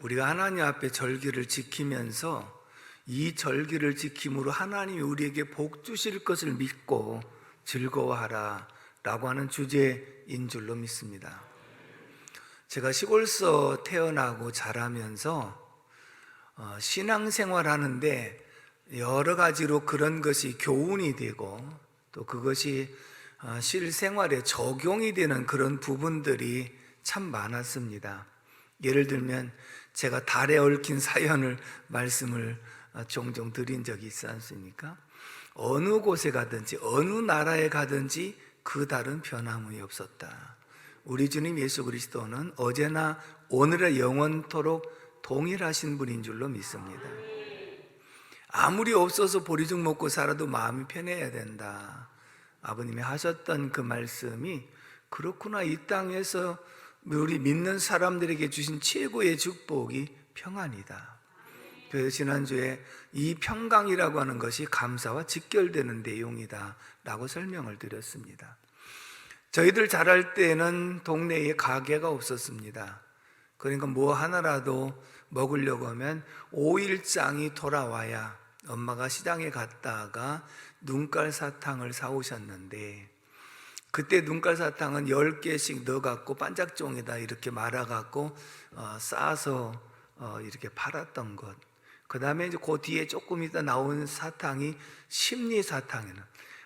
우리가 하나님 앞에 절기를 지키면서 이 절기를 지킴으로 하나님이 우리에게 복 주실 것을 믿고 즐거워하라 라고 하는 주제인 줄로 믿습니다. 제가 시골서 태어나고 자라면서 신앙생활 하는데 여러 가지로 그런 것이 교훈이 되고 또 그것이 실생활에 적용이 되는 그런 부분들이 참 많았습니다. 예를 들면 제가 달에 얽힌 사연을 말씀을 종종 드린 적이 있지 않습니까? 어느 곳에 가든지 어느 나라에 가든지 그 달은 변함이 없었다. 우리 주님 예수 그리스도는 어제나 오늘의 영원토록 동일하신 분인 줄로 믿습니다. 아무리 없어서 보리죽 먹고 살아도 마음이 편해야 된다. 아버님이 하셨던 그 말씀이 그렇구나. 이 땅에서 우리 믿는 사람들에게 주신 최고의 축복이 평안이다. 그래서 지난주에 이 평강이라고 하는 것이 감사와 직결되는 내용이다 라고 설명을 드렸습니다. 저희들 자랄 때는 동네에 가게가 없었습니다. 그러니까 뭐 하나라도 먹으려고 하면 5일장이 돌아와야 엄마가 시장에 갔다가 눈깔 사탕을 사오셨는데, 그때 눈깔 사탕은 10개씩 넣어갖고 반짝종에다 이렇게 말아갖고 싸서 이렇게 팔았던 것. 그 다음에 이제 그 뒤에 조금 있다 나온 사탕이 심리사탕이는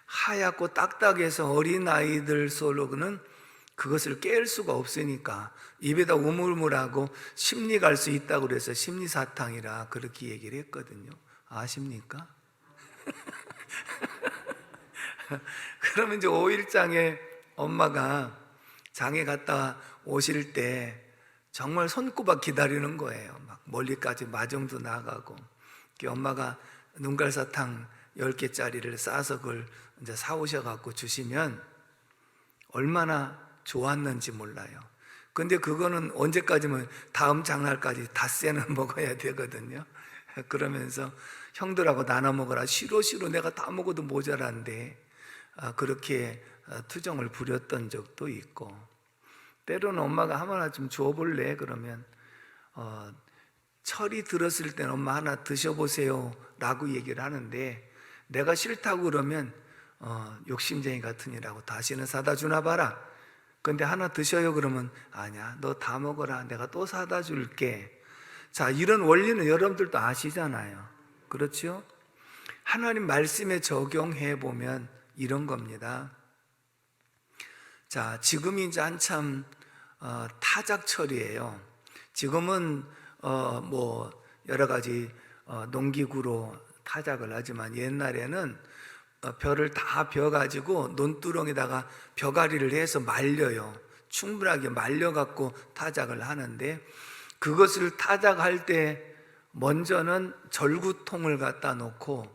하얗고 딱딱해서 어린아이들 속으로는 그것을 깰 수가 없으니까 입에다 우물물하고 심리 갈 수 있다고 그래서 심리사탕이라 그렇게 얘기를 했거든요. 아십니까? 그러면 이제 5일장에 엄마가 장에 갔다 오실 때 정말 손꼽아 기다리는 거예요. 막 멀리까지 마중도 나가고, 엄마가 눈깔사탕 10개짜리를 싸서 그걸 이제 사오셔갖고 주시면 얼마나 좋았는지 몰라요. 근데 그거는 언제까지면 다음 장날까지 닷새는 먹어야 되거든요. 그러면서 형들하고 나눠 먹어라. 싫어 내가 다 먹어도 모자란데, 그렇게 투정을 부렸던 적도 있고, 때로는 엄마가 하나 좀 줘볼래? 그러면 철이 들었을 때는 엄마 하나 드셔보세요 라고 얘기를 하는데, 내가 싫다고 그러면 욕심쟁이 같으니라고 다시는 사다 주나 봐라. 근데 하나 드셔요 그러면 아니야, 너 다 먹어라, 내가 또 사다 줄게. 자, 이런 원리는 여러분들도 아시잖아요. 그렇죠? 하나님 말씀에 적용해 보면 이런 겁니다. 자, 지금이 이제 한참 타작철이에요. 지금은 뭐 여러 가지 농기구로 타작을 하지만 옛날에는 벼를 다 벼가지고 논두렁에다가 벼가리를 해서 말려요. 충분하게 말려갖고 타작을 하는데, 그것을 타작할 때 먼저는 절구통을 갖다 놓고,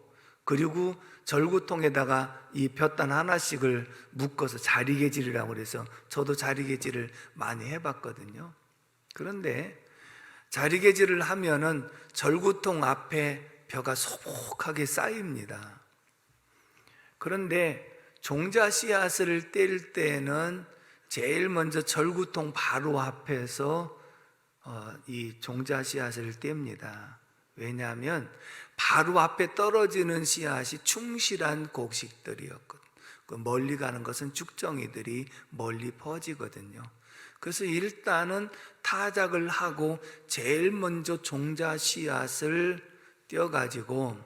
그리고 절구통에다가 이 볕단 하나씩을 묶어서 자리개질이라고 그래서 저도 자리개질을 많이 해봤거든요. 그런데 자리개질을 하면은 절구통 앞에 벼가 소복하게 쌓입니다. 그런데 종자 씨앗을 뗄 때는 제일 먼저 절구통 바로 앞에서 이 종자 씨앗을 뗍니다. 왜냐하면 바로 앞에 떨어지는 씨앗이 충실한 곡식들이었거든요. 멀리 가는 것은 죽정이들이 멀리 퍼지거든요. 그래서 일단은 타작을 하고 제일 먼저 종자 씨앗을 떼어가지고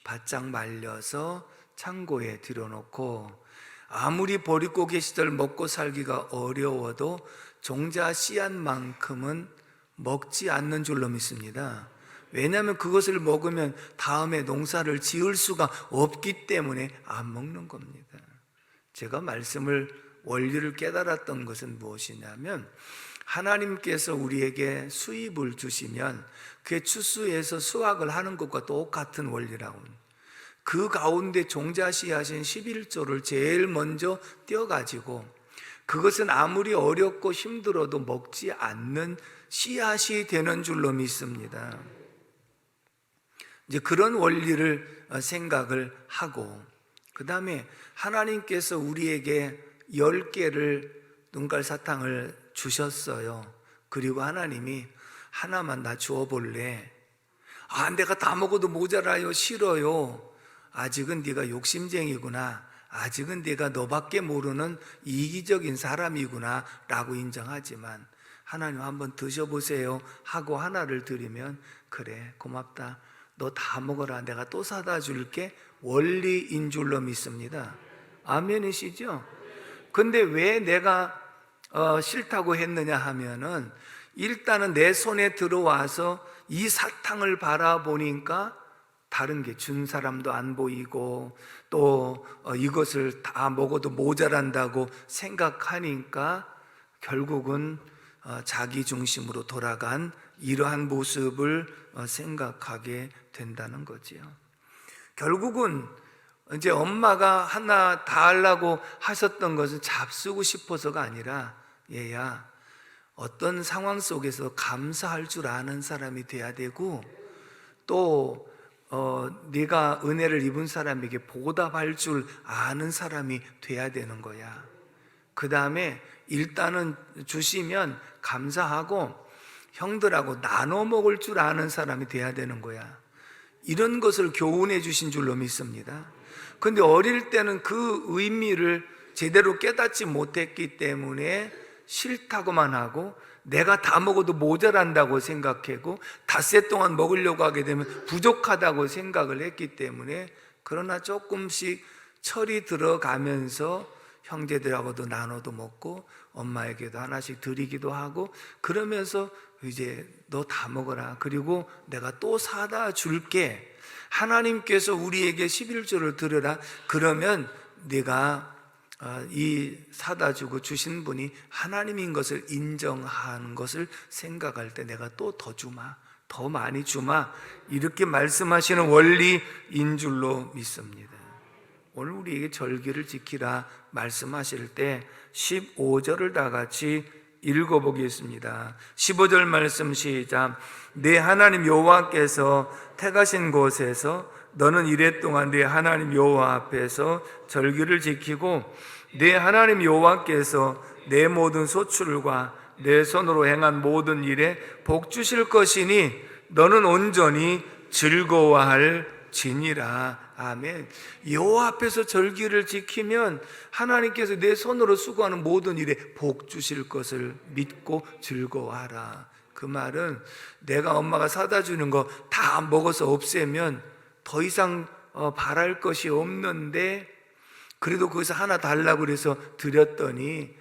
바짝 말려서 창고에 들여놓고, 아무리 보릿고개 시절 먹고 살기가 어려워도 종자 씨앗만큼은 먹지 않는 줄로 믿습니다. 왜냐하면 그것을 먹으면 다음에 농사를 지을 수가 없기 때문에 안 먹는 겁니다. 제가 원리를 깨달았던 것은 무엇이냐면, 하나님께서 우리에게 수입을 주시면 그 추수에서 수확을 하는 것과 똑같은 원리라고 합니다. 그 가운데 종자 씨앗인 11조를 제일 먼저 떼어가지고, 그것은 아무리 어렵고 힘들어도 먹지 않는 씨앗이 되는 줄로 믿습니다. 이제 그런 원리를 생각을 하고, 그 다음에 하나님께서 우리에게 10개를 눈깔 사탕을 주셨어요. 그리고 하나님이 하나만 나 주어볼래? 내가 다 먹어도 모자라요. 싫어요. 아직은 네가 욕심쟁이구나. 아직은 네가 너밖에 모르는 이기적인 사람이구나 라고 인정하지만, 하나님 한번 드셔보세요 하고 하나를 드리면, 그래 고맙다, 너 다 먹어라, 내가 또 사다 줄게, 원리인 줄로 믿습니다. 아멘이시죠? 근데 왜 내가 싫다고 했느냐 하면은, 일단은 내 손에 들어와서 이 사탕을 바라보니까 다른 게 준 사람도 안 보이고, 또 이것을 다 먹어도 모자란다고 생각하니까 결국은 자기 중심으로 돌아간 이러한 모습을 생각하게 된다는 거지요. 결국은 이제 엄마가 하나 다 하려고 하셨던 것은 잡수고 싶어서가 아니라, 얘야, 어떤 상황 속에서 감사할 줄 아는 사람이 돼야 되고, 또 네가 은혜를 입은 사람에게 보답할 줄 아는 사람이 돼야 되는 거야. 그 다음에 일단은 주시면 감사하고 형들하고 나눠 먹을 줄 아는 사람이 돼야 되는 거야. 이런 것을 교훈해 주신 줄로 믿습니다. 근데 어릴 때는 그 의미를 제대로 깨닫지 못했기 때문에 싫다고만 하고, 내가 다 먹어도 모자란다고 생각하고, 닷새 동안 먹으려고 하게 되면 부족하다고 생각을 했기 때문에, 그러나 조금씩 철이 들어가면서 형제들하고도 나눠도 먹고 엄마에게도 하나씩 드리기도 하고, 그러면서 이제 너 다 먹어라, 그리고 내가 또 사다 줄게, 하나님께서 우리에게 11조를 드려라, 그러면 내가 이 사다 주고 주신 분이 하나님인 것을 인정하는 것을 생각할 때 내가 또 더 주마, 더 많이 주마, 이렇게 말씀하시는 원리인 줄로 믿습니다. 오늘 우리에게 절기를 지키라 말씀하실 때 15절을 다 같이 읽어보겠습니다. 15절 말씀 시작. 내 하나님 여호와께서 택하신 곳에서 너는 이랫동안 내 하나님 여호와 앞에서 절기를 지키고, 내 하나님 여호와께서 내 모든 소출과 내 손으로 행한 모든 일에 복 주실 것이니 너는 온전히 즐거워할 지니라. 아멘. 여호와 앞에서 절기를 지키면 하나님께서 내 손으로 수고하는 모든 일에 복 주실 것을 믿고 즐거워하라. 그 말은 내가 엄마가 사다 주는 거 다 먹어서 없애면 더 이상 바랄 것이 없는데, 그래도 거기서 하나 달라고 그래서 드렸더니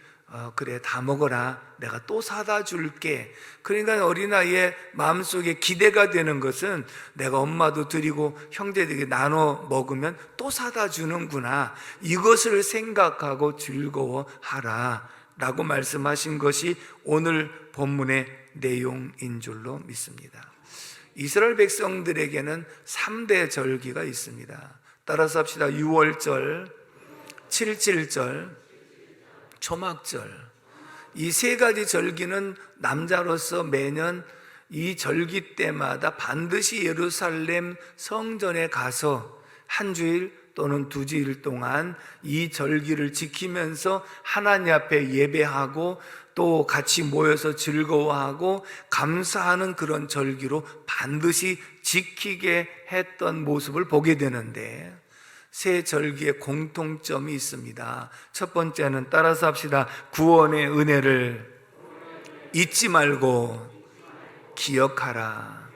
그래 다 먹어라, 내가 또 사다 줄게. 그러니까 어린아이의 마음속에 기대가 되는 것은 내가 엄마도 드리고 형제들에게 나눠 먹으면 또 사다 주는구나, 이것을 생각하고 즐거워하라 라고 말씀하신 것이 오늘 본문의 내용인 줄로 믿습니다. 이스라엘 백성들에게는 3대 절기가 있습니다. 따라서 합시다. 유월절, 칠칠절, 초막절. 이 세 가지 절기는 남자로서 매년 이 절기 때마다 반드시 예루살렘 성전에 가서 한 주일 또는 2주일 동안 이 절기를 지키면서 하나님 앞에 예배하고, 또 같이 모여서 즐거워하고 감사하는 그런 절기로 반드시 지키게 했던 모습을 보게 되는데, 세 절기의 공통점이 있습니다. 첫 번째는 따라서 합시다. 구원의 은혜를 잊지 말고 기억하라.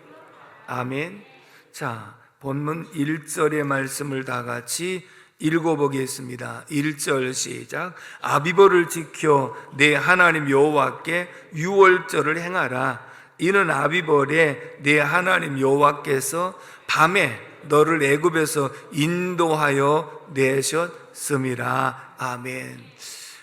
아멘. 자, 본문 1절의 말씀을 다 같이 읽어보겠습니다. 1절 시작. 아비보를 지켜 내 하나님 여호와께 유월절을 행하라. 이는 아비벌에 내 하나님 여호와께서 밤에 너를 애굽에서 인도하여 내셨음이라. 아멘.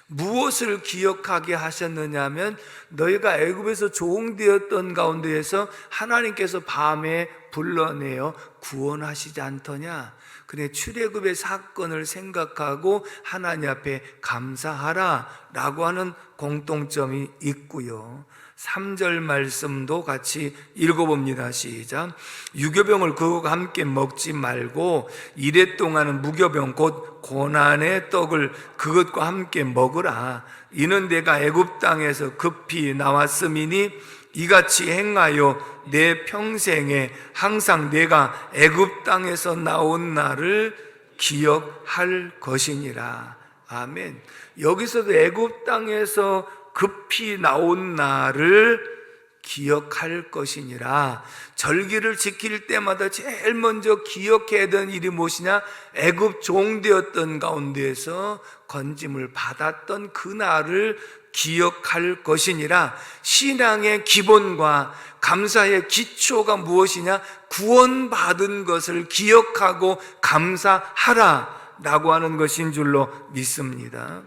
무엇을 기억하게 하셨느냐면, 너희가 애굽에서 종되었던 가운데에서 하나님께서 밤에 불러내어 구원하시지 않더냐. 그래, 출애굽의 사건을 생각하고 하나님 앞에 감사하라 라고 하는 공통점이 있고요. 3절 말씀도 같이 읽어봅니다. 시작. 유교병을 그것과 함께 먹지 말고 이랫동안은 무교병 곧 고난의 떡을 그것과 함께 먹으라. 이는 내가 애굽 땅에서 급히 나왔음이니 이같이 행하여 내 평생에 항상 내가 애굽 땅에서 나온 날을 기억할 것이니라. 아멘. 여기서도 애굽 땅에서 급히 나온 날을 기억할 것이니라. 절기를 지킬 때마다 제일 먼저 기억해야 되는 일이 무엇이냐? 애굽 종되었던 가운데에서 건짐을 받았던 그 날을 기억할 것이니라. 신앙의 기본과 감사의 기초가 무엇이냐? 구원받은 것을 기억하고 감사하라 라고 하는 것인 줄로 믿습니다.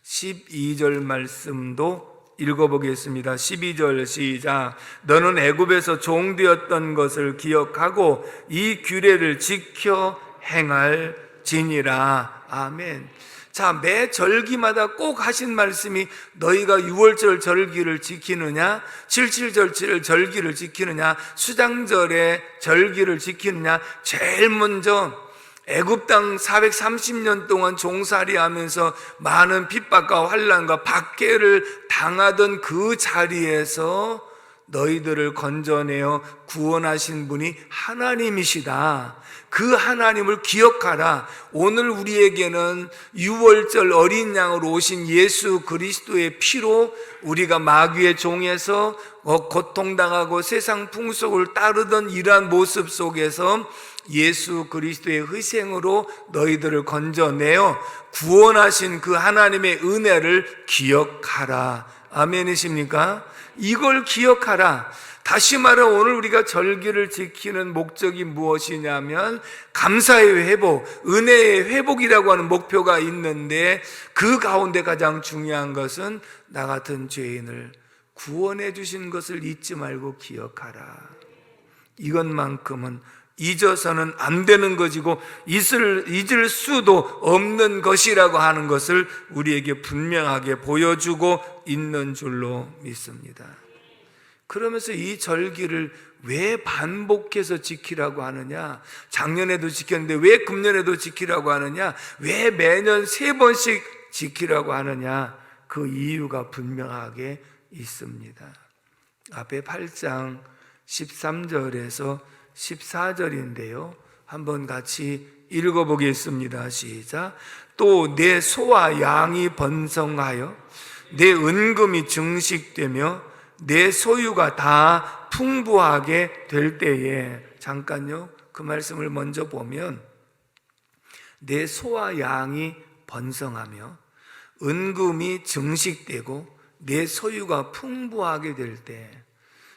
12절 말씀도 읽어보겠습니다. 12절 시작. 너는 애굽에서 종되었던 것을 기억하고 이 규례를 지켜 행할지니라. 아멘. 자, 매 절기마다 꼭 하신 말씀이 너희가 유월절 절기를 지키느냐, 77절 절기를 지키느냐, 수장절의 절기를 지키느냐. 제일 먼저 애굽 땅 430년 동안 종살이 하면서 많은 핍박과 환난과 박해를 당하던 그 자리에서 너희들을 건져내어 구원하신 분이 하나님이시다. 그 하나님을 기억하라. 오늘 우리에게는 유월절 어린 양으로 오신 예수 그리스도의 피로 우리가 마귀의 종에서 고통당하고 세상 풍속을 따르던 이러한 모습 속에서 예수 그리스도의 희생으로 너희들을 건져내어 구원하신 그 하나님의 은혜를 기억하라. 아멘이십니까? 이걸 기억하라. 다시 말해 오늘 우리가 절기를 지키는 목적이 무엇이냐면 감사의 회복, 은혜의 회복이라고 하는 목표가 있는데 그 가운데 가장 중요한 것은 나 같은 죄인을 구원해 주신 것을 잊지 말고 기억하라. 이것만큼은 잊어서는 안 되는 것이고 잊을 수도 없는 것이라고 하는 것을 우리에게 분명하게 보여주고 있는 줄로 믿습니다. 그러면서 이 절기를 왜 반복해서 지키라고 하느냐? 작년에도 지켰는데 왜 금년에도 지키라고 하느냐? 왜 매년 3번씩 지키라고 하느냐? 그 이유가 분명하게 있습니다. 앞에 8장 13절에서 14절인데요. 한번 같이 읽어보겠습니다. 시작. 또 내 소와 양이 번성하여 내 은금이 증식되며 내 소유가 다 풍부하게 될 때에, 잠깐요, 그 말씀을 먼저 보면 내 소와 양이 번성하며 은금이 증식되고 내 소유가 풍부하게 될 때,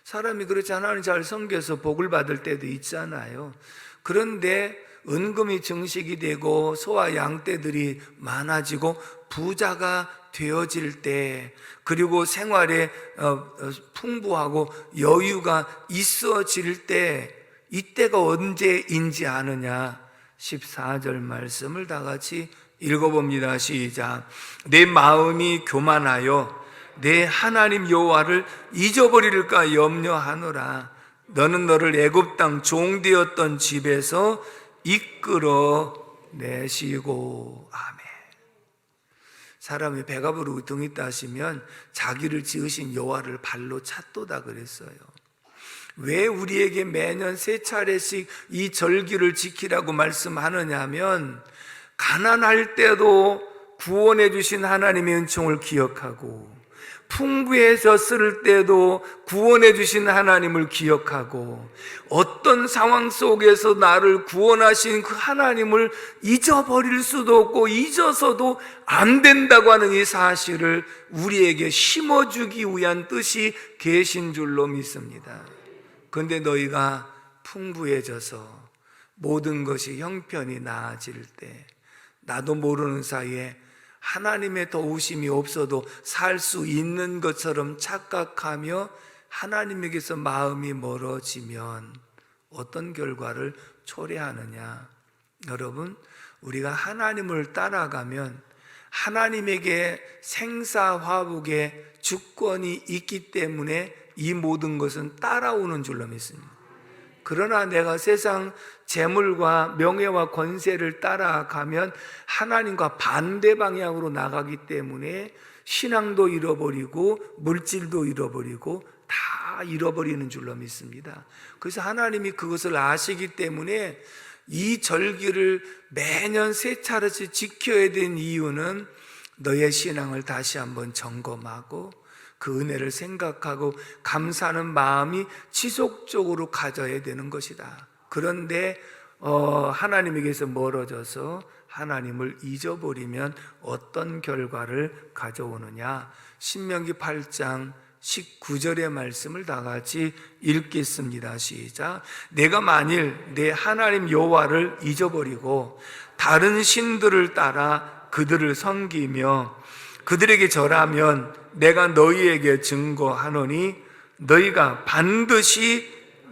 사람이 그렇지 하나님 잘 섬겨서 복을 받을 때도 있잖아요. 그런데 은금이 증식이 되고 소와 양떼들이 많아지고 부자가 되어질 때, 그리고 생활에 풍부하고 여유가 있어질 때, 이때가 언제인지 아느냐? 14절 말씀을 다 같이 읽어봅니다. 시작. 내 마음이 교만하여 내 하나님 여호와를 잊어버릴까 염려하노라. 너는 너를 애굽 땅 종되었던 집에서 이끌어 내시고. 아멘. 사람이 배가 부르고 등이 따시면 자기를 지으신 여호와를 발로 찾도다 그랬어요. 왜 우리에게 매년 3차례씩 이 절기를 지키라고 말씀하느냐 하면, 가난할 때도 구원해 주신 하나님의 은총을 기억하고, 풍부해졌을 때도 구원해 주신 하나님을 기억하고, 어떤 상황 속에서 나를 구원하신 그 하나님을 잊어버릴 수도 없고 잊어서도 안 된다고 하는 이 사실을 우리에게 심어주기 위한 뜻이 계신 줄로 믿습니다. 그런데 너희가 풍부해져서 모든 것이 형편이 나아질 때, 나도 모르는 사이에 하나님의 도우심이 없어도 살 수 있는 것처럼 착각하며 하나님에게서 마음이 멀어지면 어떤 결과를 초래하느냐? 여러분, 우리가 하나님을 따라가면 하나님에게 생사화복의 주권이 있기 때문에 이 모든 것은 따라오는 줄로 믿습니다. 그러나 내가 세상 재물과 명예와 권세를 따라가면 하나님과 반대 방향으로 나가기 때문에 신앙도 잃어버리고 물질도 잃어버리고 다 잃어버리는 줄로 믿습니다. 그래서 하나님이 그것을 아시기 때문에 이 절기를 매년 세 차례씩 지켜야 된 이유는 너의 신앙을 다시 한번 점검하고 그 은혜를 생각하고 감사하는 마음이 지속적으로 가져야 되는 것이다. 그런데 하나님에게서 멀어져서 하나님을 잊어버리면 어떤 결과를 가져오느냐? 신명기 8장 19절의 말씀을 다 같이 읽겠습니다. 시작. 내가 만일 내 하나님 여호와를 잊어버리고 다른 신들을 따라 그들을 섬기며 그들에게 절하면 내가 너희에게 증거하노니 너희가 반드시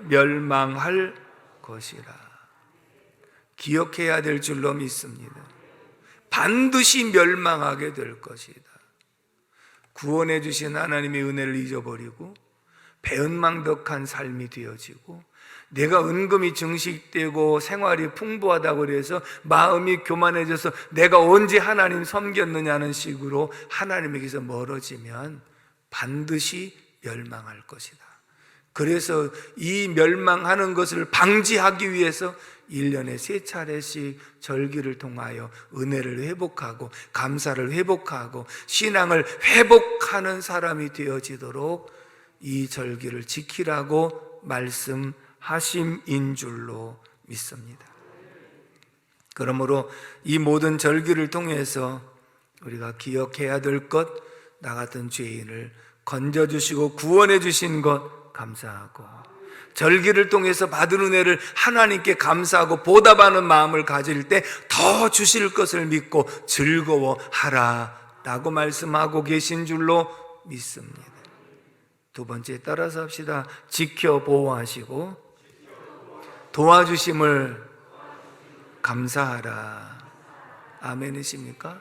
멸망할 것이라. 기억해야 될 줄로 믿습니다. 반드시 멸망하게 될 것이다. 구원해 주신 하나님의 은혜를 잊어버리고 배은망덕한 삶이 되어지고 내가 은금이 증식되고 생활이 풍부하다고 그래서 마음이 교만해져서 내가 언제 하나님 섬겼느냐는 식으로 하나님에게서 멀어지면 반드시 멸망할 것이다. 그래서 이 멸망하는 것을 방지하기 위해서 1년에 3차례씩 절기를 통하여 은혜를 회복하고 감사를 회복하고 신앙을 회복하는 사람이 되어지도록 이 절기를 지키라고 말씀하심인 줄로 믿습니다. 그러므로 이 모든 절기를 통해서 우리가 기억해야 될 것, 나 같은 죄인을 건져주시고 구원해 주신 것 감사하고 절기를 통해서 받은 은혜를 하나님께 감사하고 보답하는 마음을 가질 때 더 주실 것을 믿고 즐거워하라 라고 말씀하고 계신 줄로 믿습니다. 두 번째 따라서 합시다. 지켜 보호하시고 도와주심을 감사하라. 아멘이십니까?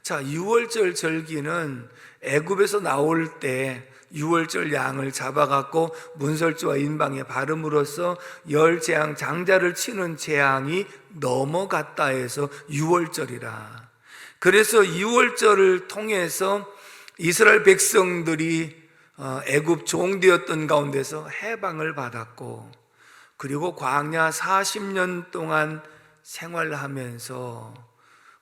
자, 유월절 절기는 애굽에서 나올 때 유월절 양을 잡아갖고 문설주와 인방에 바름으로써 열 재앙 장자를 치는 재앙이 넘어갔다 해서 유월절이라. 그래서 유월절을 통해서 이스라엘 백성들이 애굽 종되었던 가운데서 해방을 받았고 그리고 광야 40년 동안 생활하면서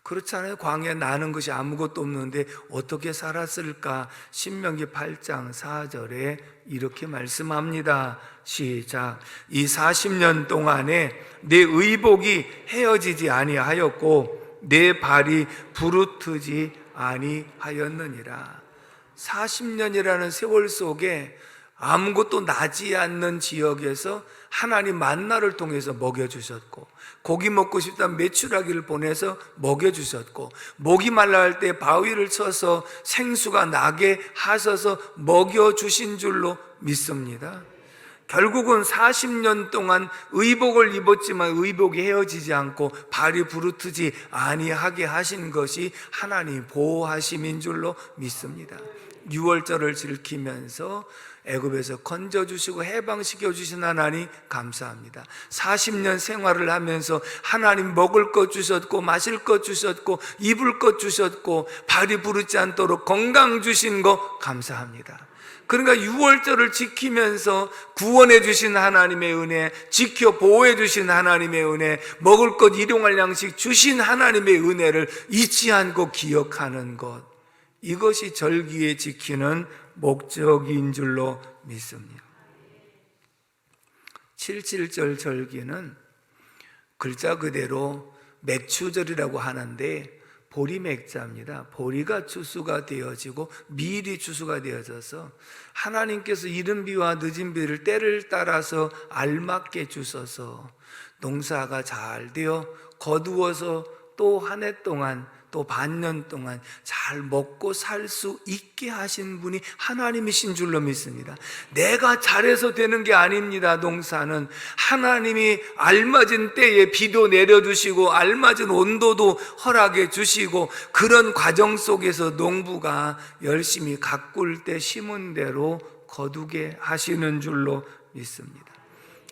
그렇잖아요. 광야에 나는 것이 아무것도 없는데 어떻게 살았을까? 신명기 8장 4절에 이렇게 말씀합니다. 시작. 이 40년 동안에 내 의복이 헤어지지 아니하였고 내 발이 부르트지 아니하였느니라. 40년이라는 세월 속에 아무것도 나지 않는 지역에서 하나님 만나를 통해서 먹여주셨고 고기 먹고 싶다면 메추라기를 보내서 먹여주셨고 목이 말라 할 때 바위를 쳐서 생수가 나게 하셔서 먹여주신 줄로 믿습니다. 결국은 40년 동안 의복을 입었지만 의복이 헤어지지 않고 발이 부르트지 아니하게 하신 것이 하나님 보호하심인 줄로 믿습니다. 6월절을 지키면서 애굽에서 건져주시고 해방시켜주신 하나님 감사합니다. 40년 생활을 하면서 하나님 먹을 것 주셨고 마실 것 주셨고 입을 것 주셨고 발이 부르지 않도록 건강 주신 거 감사합니다. 그러니까 6월절을 지키면서 구원해 주신 하나님의 은혜, 지켜 보호해 주신 하나님의 은혜, 먹을 것 일용할 양식 주신 하나님의 은혜를 잊지 않고 기억하는 것, 이것이 절기에 지키는 목적인 줄로 믿습니다. 77절 절기는 글자 그대로 맥추절이라고 하는데 보리맥자입니다. 보리가 추수가 되어지고 밀이 추수가 되어져서 하나님께서 이른 비와 늦은 비를 때를 따라서 알맞게 주셔서 농사가 잘 되어 거두어서 또 한 해 동안 또 반년 동안 잘 먹고 살 수 있게 하신 분이 하나님이신 줄로 믿습니다. 내가 잘해서 되는 게 아닙니다. 농사는 하나님이 알맞은 때에 비도 내려주시고 알맞은 온도도 허락해 주시고 그런 과정 속에서 농부가 열심히 가꿀 때 심은 대로 거두게 하시는 줄로 믿습니다.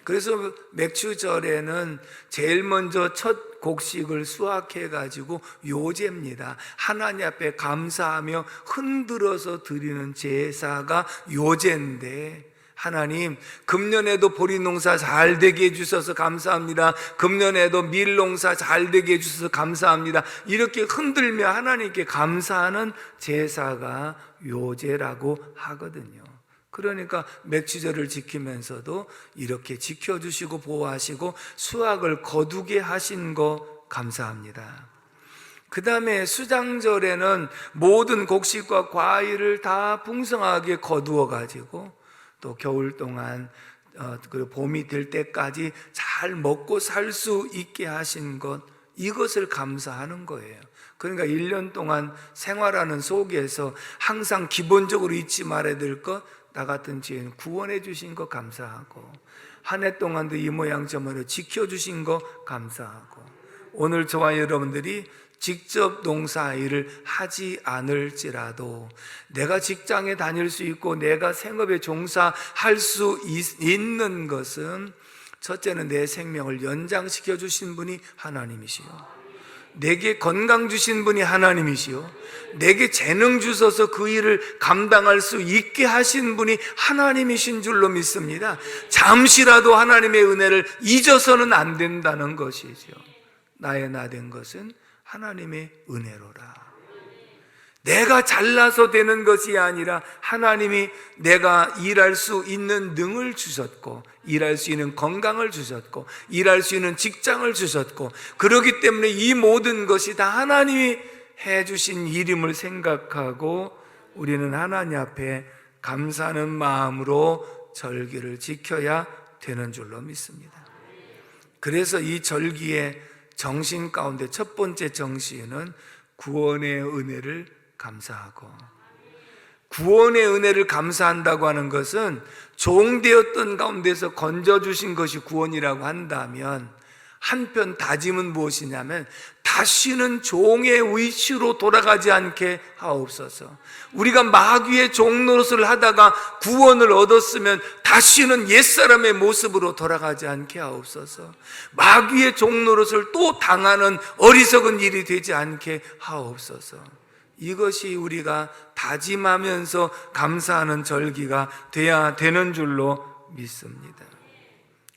그래서 맥추절에는 제일 먼저 첫 곡식을 수확해가지고 요제입니다. 하나님 앞에 감사하며 흔들어서 드리는 제사가 요제인데 하나님, 금년에도 보리 농사 잘 되게 해주셔서 감사합니다. 금년에도 밀 농사 잘 되게 해주셔서 감사합니다. 이렇게 흔들며 하나님께 감사하는 제사가 요제라고 하거든요. 그러니까 맥주절을 지키면서도 이렇게 지켜주시고 보호하시고 수확을 거두게 하신 거 감사합니다. 그 다음에 수장절에는 모든 곡식과 과일을 다 풍성하게 거두어 가지고 또 겨울 동안 그리고 봄이 될 때까지 잘 먹고 살 수 있게 하신 것, 이것을 감사하는 거예요. 그러니까 1년 동안 생활하는 속에서 항상 기본적으로 잊지 말아야 될 것, 나 같은 지혜는 구원해 주신 거 감사하고, 한 해 동안도 이 모양 저 모양 지켜주신 거 감사하고, 오늘 저와 여러분들이 직접 농사일을 하지 않을지라도 내가 직장에 다닐 수 있고 내가 생업에 종사할 수 있는 것은, 첫째는 내 생명을 연장시켜 주신 분이 하나님이시요, 내게 건강 주신 분이 하나님이시요, 내게 재능 주셔서 그 일을 감당할 수 있게 하신 분이 하나님이신 줄로 믿습니다. 잠시라도 하나님의 은혜를 잊어서는 안 된다는 것이죠. 나의 나 된 것은 하나님의 은혜로라. 내가 잘나서 되는 것이 아니라 하나님이 내가 일할 수 있는 능을 주셨고, 일할 수 있는 건강을 주셨고, 일할 수 있는 직장을 주셨고, 그렇기 때문에 이 모든 것이 다 하나님이 해주신 일임을 생각하고 우리는 하나님 앞에 감사하는 마음으로 절기를 지켜야 되는 줄로 믿습니다. 그래서 이 절기의 정신 가운데 첫 번째 정신은 구원의 은혜를 감사하고, 구원의 은혜를 감사한다고 하는 것은 종되었던 가운데서 건져주신 것이 구원이라고 한다면, 한편 다짐은 무엇이냐면 다시는 종의 위치로 돌아가지 않게 하옵소서. 우리가 마귀의 종 노릇을 하다가 구원을 얻었으면 다시는 옛사람의 모습으로 돌아가지 않게 하옵소서. 마귀의 종 노릇을 또 당하는 어리석은 일이 되지 않게 하옵소서. 이것이 우리가 다짐하면서 감사하는 절기가 돼야 되는 줄로 믿습니다.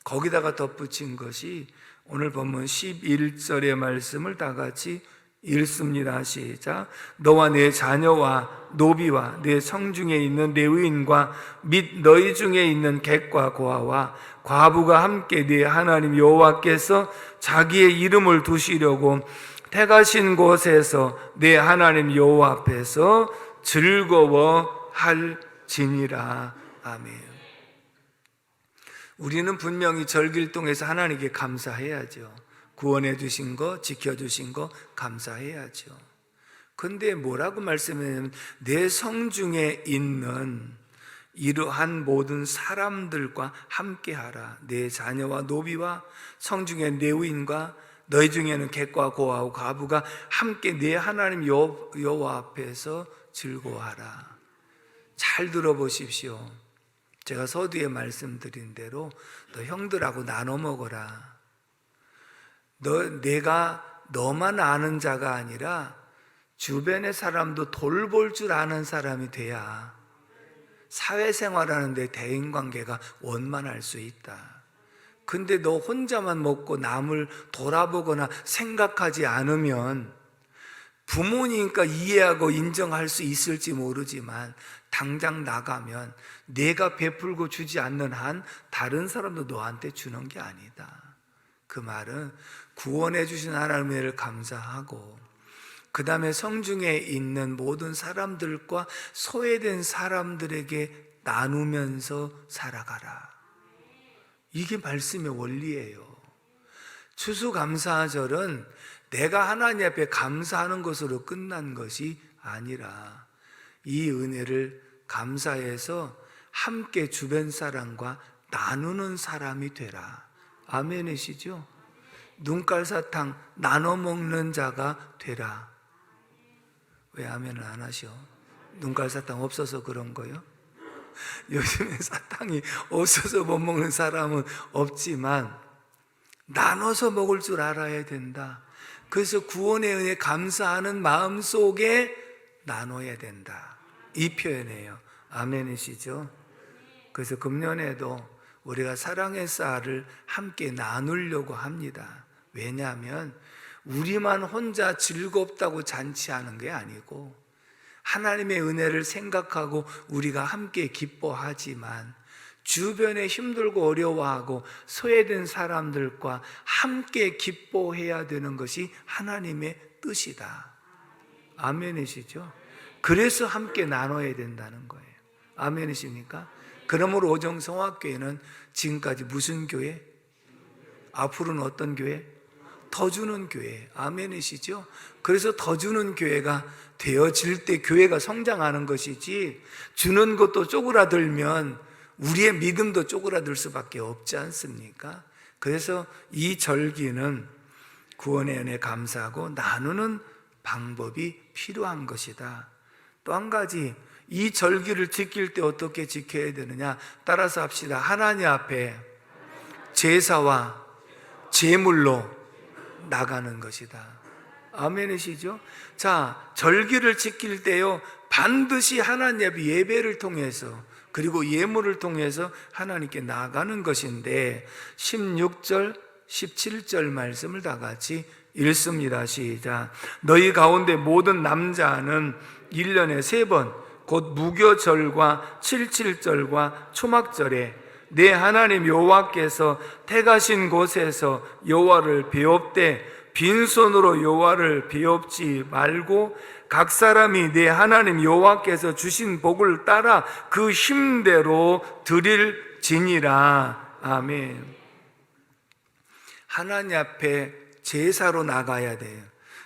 거기다가 덧붙인 것이 오늘 본문 11절의 말씀을 다 같이 읽습니다. 시작. 너와 내 자녀와 노비와 내 성중에 있는 레위인과 및 너희 중에 있는 객과 고아와 과부가 함께 네 하나님 여호와께서 자기의 이름을 두시려고 택하신 곳에서 내 하나님 여호와 앞에서 즐거워할지니라. 아멘. 우리는 분명히 절기를 통해서 하나님께 감사해야죠. 구원해 주신 거, 지켜주신 거 감사해야죠. 근데 뭐라고 말씀하냐면 내 성중에 있는 이러한 모든 사람들과 함께하라. 내 자녀와 노비와 성중에 레위인과 너희 중에는 객과 고아와 과부가 함께 내 하나님 여호와 앞에서 즐거워하라. 잘 들어보십시오. 제가 서두에 말씀드린 대로 너 형들하고 나눠 먹어라. 내가 너만 아는 자가 아니라 주변의 사람도 돌볼 줄 아는 사람이 돼야 사회생활하는데 대인관계가 원만할 수 있다. 근데 너 혼자만 먹고 남을 돌아보거나 생각하지 않으면 부모니까 이해하고 인정할 수 있을지 모르지만 당장 나가면 내가 베풀고 주지 않는 한 다른 사람도 너한테 주는 게 아니다. 그 말은 구원해 주신 하나님의 은혜를 감사하고 그 다음에 성중에 있는 모든 사람들과 소외된 사람들에게 나누면서 살아가라. 이게 말씀의 원리예요. 추수감사절은 내가 하나님 앞에 감사하는 것으로 끝난 것이 아니라 이 은혜를 감사해서 함께 주변 사람과 나누는 사람이 되라. 아멘이시죠? 눈깔사탕 나눠 먹는 자가 되라. 왜 아멘을 안 하셔? 눈깔사탕 없어서 그런 거요? 요즘에 사탕이 없어서 못 먹는 사람은 없지만 나눠서 먹을 줄 알아야 된다. 그래서 구원의 은혜 감사하는 마음 속에 나눠야 된다. 이 표현이에요. 아멘이시죠? 그래서 금년에도 우리가 사랑의 쌀을 함께 나누려고 합니다. 왜냐하면 우리만 혼자 즐겁다고 잔치하는 게 아니고 하나님의 은혜를 생각하고 우리가 함께 기뻐하지만 주변에 힘들고 어려워하고 소외된 사람들과 함께 기뻐해야 되는 것이 하나님의 뜻이다. 아멘이시죠? 그래서 함께 나눠야 된다는 거예요. 아멘이십니까? 그러므로 오정성화교회는 지금까지 무슨 교회? 앞으로는 어떤 교회? 더 주는 교회. 아멘이시죠? 그래서 더 주는 교회가 되어질 때 교회가 성장하는 것이지, 주는 것도 쪼그라들면 우리의 믿음도 쪼그라들 수밖에 없지 않습니까? 그래서 이 절기는 구원의 은혜 감사하고 나누는 방법이 필요한 것이다. 또 한 가지, 이 절기를 지킬 때 어떻게 지켜야 되느냐? 따라서 합시다. 하나님 앞에 제사와 제물로 나가는 것이다. 아멘이시죠? 자, 절기를 지킬 때요, 반드시 하나님 앞에 예배를 통해서 그리고 예물을 통해서 하나님께 나가는 것인데 16절, 17절 말씀을 다 같이 읽습니다. 시작. 너희 가운데 모든 남자는 1년에 3번 곧 무교절과 77절과 초막절에 내 하나님 여호와께서 택하신 곳에서 여호와를 배웁되 빈손으로 여호와를 배웁지 말고 각 사람이 내 하나님 여호와께서 주신 복을 따라 그 힘대로 드릴지니라. 아멘. 하나님 앞에 제사로 나가야 돼요.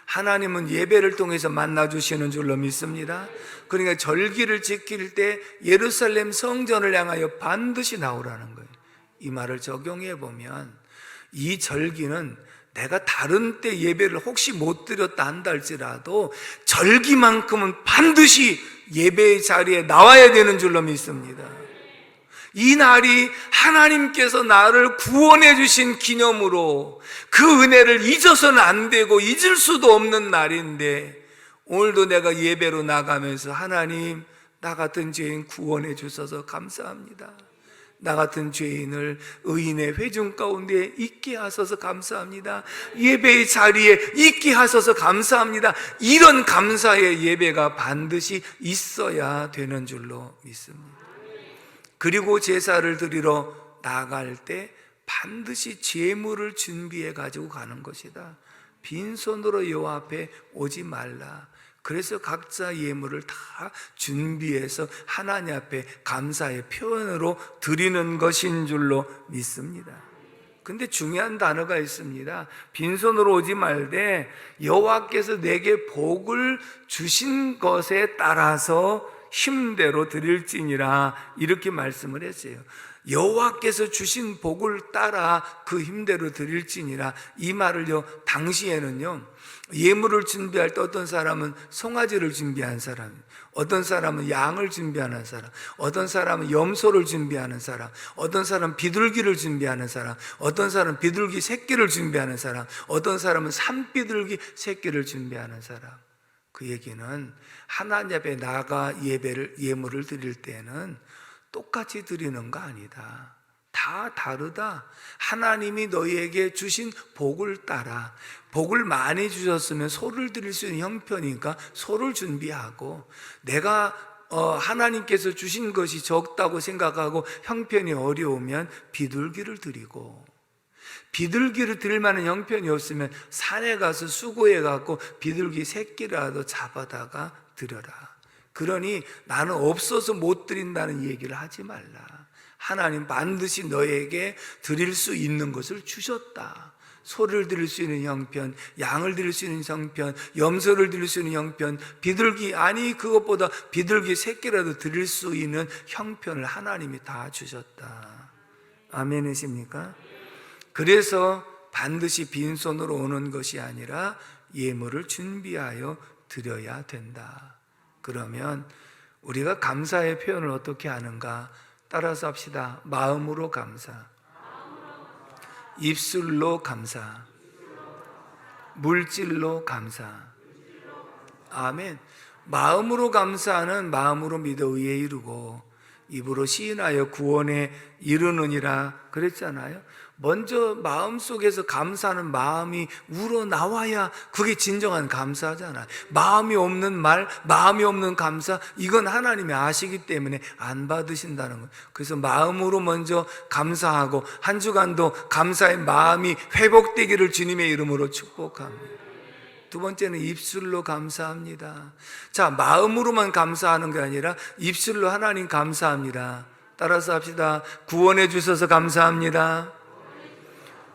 하나님은 예배를 통해서 만나주시는 줄로 믿습니다. 그러니까 절기를 지킬 때 예루살렘 성전을 향하여 반드시 나오라는 거예요. 이 말을 적용해 보면 이 절기는 내가 다른 때 예배를 혹시 못 드렸다 한다 할지라도 절기만큼은 반드시 예배의 자리에 나와야 되는 줄로 믿습니다. 이 날이 하나님께서 나를 구원해 주신 기념으로 그 은혜를 잊어서는 안 되고 잊을 수도 없는 날인데, 오늘도 내가 예배로 나가면서 하나님, 나 같은 죄인 구원해 주셔서 감사합니다. 나 같은 죄인을 의인의 회중 가운데 있게 하셔서 감사합니다. 예배의 자리에 있게 하셔서 감사합니다. 이런 감사의 예배가 반드시 있어야 되는 줄로 믿습니다. 그리고 제사를 드리러 나갈 때 반드시 제물을 준비해 가지고 가는 것이다. 빈손으로 여호와 앞에 오지 말라. 그래서 각자 예물을 다 준비해서 하나님 앞에 감사의 표현으로 드리는 것인 줄로 믿습니다. 근데 중요한 단어가 있습니다. 빈손으로 오지 말되 여호와께서 내게 복을 주신 것에 따라서 힘대로 드릴지니라, 이렇게 말씀을 했어요. 여호와께서 주신 복을 따라 그 힘대로 드릴지니라. 이 말을요, 당시에는요, 예물을 준비할 때 어떤 사람은 송아지를 준비한 사람, 어떤 사람은 양을 준비하는 사람, 어떤 사람은 염소를 준비하는 사람, 어떤 사람은 비둘기를 준비하는 사람, 어떤 사람은 비둘기 새끼를 준비하는 사람, 어떤 사람은 산비둘기 새끼를 준비하는 사람. 그 얘기는 하나님 앞에 나가 예물을 드릴 때는 똑같이 드리는 거 아니다. 다 다르다. 하나님이 너희에게 주신 복을 따라, 복을 많이 주셨으면 소를 드릴 수 있는 형편이니까 소를 준비하고, 내가 하나님께서 주신 것이 적다고 생각하고 형편이 어려우면 비둘기를 드리고, 비둘기를 드릴 만한 형편이 없으면 산에 가서 수고해 갖고 비둘기 새끼라도 잡아다가 드려라. 그러니 나는 없어서 못 드린다는 얘기를 하지 말라. 하나님 반드시 너에게 드릴 수 있는 것을 주셨다. 소를 드릴 수 있는 형편, 양을 드릴 수 있는 형편, 염소를 드릴 수 있는 형편, 비둘기, 아니 그것보다 비둘기 새끼라도 드릴 수 있는 형편을 하나님이 다 주셨다. 아멘이십니까? 그래서 반드시 빈손으로 오는 것이 아니라 예물을 준비하여 드려야 된다. 그러면 우리가 감사의 표현을 어떻게 하는가? 따라서 합시다. 마음으로 감사, 입술로 감사, 물질로 감사. 아멘. 마음으로 감사는 마음으로 믿어 의에 이르고, 입으로 시인하여 구원에 이르느니라 그랬잖아요. 먼저 마음속에서 감사하는 마음이 우러나와야 그게 진정한 감사잖아요. 마음이 없는 말, 마음이 없는 감사, 이건 하나님이 아시기 때문에 안 받으신다는 거예요. 그래서 마음으로 먼저 감사하고 한 주간도 감사의 마음이 회복되기를 주님의 이름으로 축복합니다. 두 번째는 입술로 감사합니다. 자, 마음으로만 감사하는 게 아니라 입술로 하나님 감사합니다. 따라서 합시다. 구원해 주셔서 감사합니다.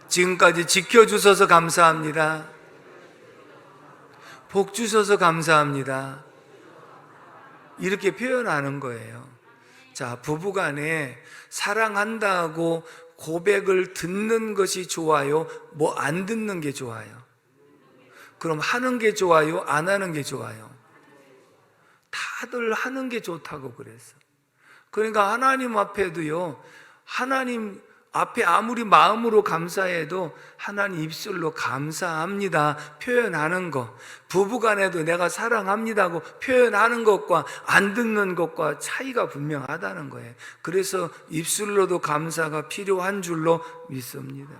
지금까지 지켜주셔서 감사합니다. 복 주셔서 감사합니다. 이렇게 표현하는 거예요. 자, 부부간에 사랑한다고 고백을 듣는 것이 좋아요? 뭐 안 듣는 게 좋아요? 그럼 하는 게 좋아요? 안 하는 게 좋아요? 다들 하는 게 좋다고 그랬어. 그러니까 하나님 앞에도요, 하나님 앞에 아무리 마음으로 감사해도 하나님 입술로 감사합니다 표현하는 것, 부부간에도 내가 사랑합니다고 표현하는 것과 안 듣는 것과 차이가 분명하다는 거예요. 그래서 입술로도 감사가 필요한 줄로 믿습니다.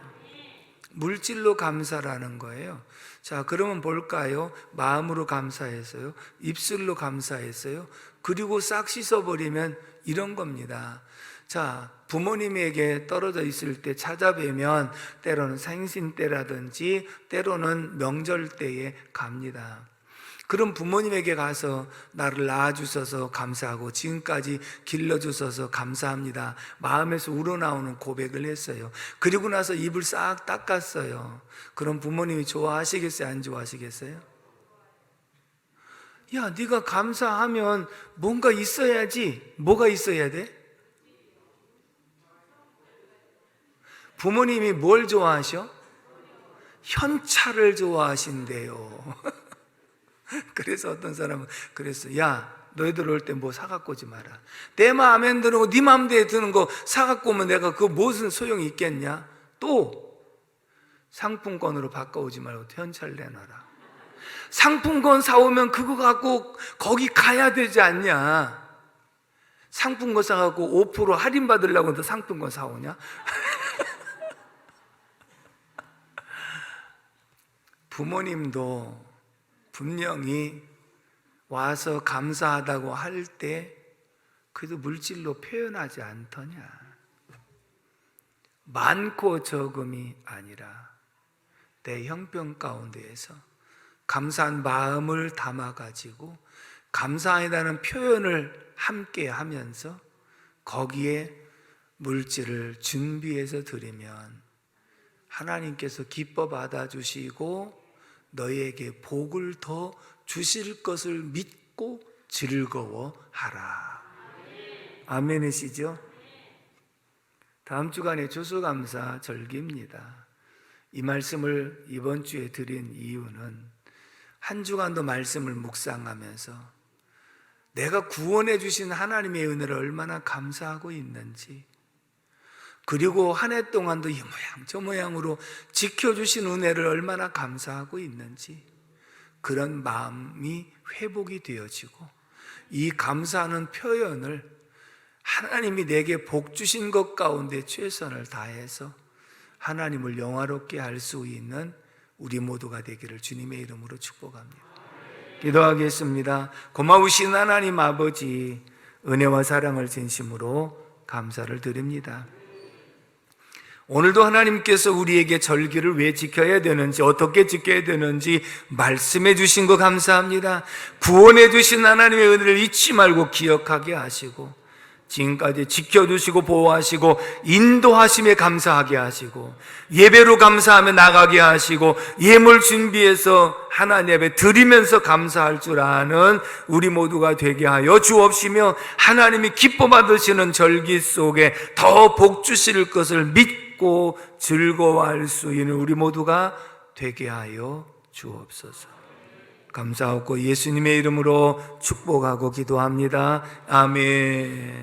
물질로 감사라는 거예요. 자, 그러면 볼까요? 마음으로 감사했어요, 입술로 감사했어요, 그리고 싹 씻어버리면 이런 겁니다. 자, 부모님에게 떨어져 있을 때 찾아뵈면 때로는 생신 때라든지 때로는 명절 때에 갑니다. 그럼 부모님에게 가서 나를 낳아주셔서 감사하고 지금까지 길러주셔서 감사합니다, 마음에서 우러나오는 고백을 했어요. 그리고 나서 입을 싹 닦았어요. 그럼 부모님이 좋아하시겠어요? 안 좋아하시겠어요? 야, 네가 감사하면 뭔가 있어야지. 뭐가 있어야 돼? 부모님이 뭘 좋아하셔? 현찰을 좋아하신대요. 그래서 어떤 사람은 그랬어. 야, 너희들 올 때 뭐 사갖고 오지 마라. 내 마음에 안 드는 거, 네 마음대로 드는 거 사갖고 오면 내가 그거 무슨 소용이 있겠냐? 또 상품권으로 바꿔오지 말고 현찰 내놔라. 상품권 사오면 그거 갖고 거기 가야 되지 않냐? 상품권 사갖고 5% 할인 받으려고 너 상품권 사오냐? 부모님도 분명히 와서 감사하다고 할 때 그래도 물질로 표현하지 않더냐? 많고 적음이 아니라 내 형편 가운데에서 감사한 마음을 담아가지고 감사하다는 표현을 함께 하면서 거기에 물질을 준비해서 드리면 하나님께서 기뻐 받아주시고 너희에게 복을 더 주실 것을 믿고 즐거워하라. 아멘이시죠? 다음 주간에 추수감사 절기입니다. 이 말씀을 이번 주에 드린 이유는 한 주간도 말씀을 묵상하면서 내가 구원해 주신 하나님의 은혜를 얼마나 감사하고 있는지, 그리고 한 해 동안도 이 모양 저 모양으로 지켜주신 은혜를 얼마나 감사하고 있는지, 그런 마음이 회복이 되어지고 이 감사하는 표현을 하나님이 내게 복 주신 것 가운데 최선을 다해서 하나님을 영화롭게 할 수 있는 우리 모두가 되기를 주님의 이름으로 축복합니다. 기도하겠습니다. 고마우신 하나님 아버지, 은혜와 사랑을 진심으로 감사를 드립니다. 오늘도 하나님께서 우리에게 절기를 왜 지켜야 되는지, 어떻게 지켜야 되는지 말씀해 주신 거 감사합니다. 구원해 주신 하나님의 은혜를 잊지 말고 기억하게 하시고 지금까지 지켜주시고 보호하시고 인도하심에 감사하게 하시고 예배로 감사하며 나가게 하시고 예물 준비해서 하나님 앞에 드리면서 감사할 줄 아는 우리 모두가 되게 하여 주옵시며, 하나님이 기뻐 받으시는 절기 속에 더 복 주실 것을 믿고 즐거워할 수 있는 우리 모두가 되게 하여 주옵소서. 감사하고 예수님의 이름으로 축복하고 기도합니다. 아멘.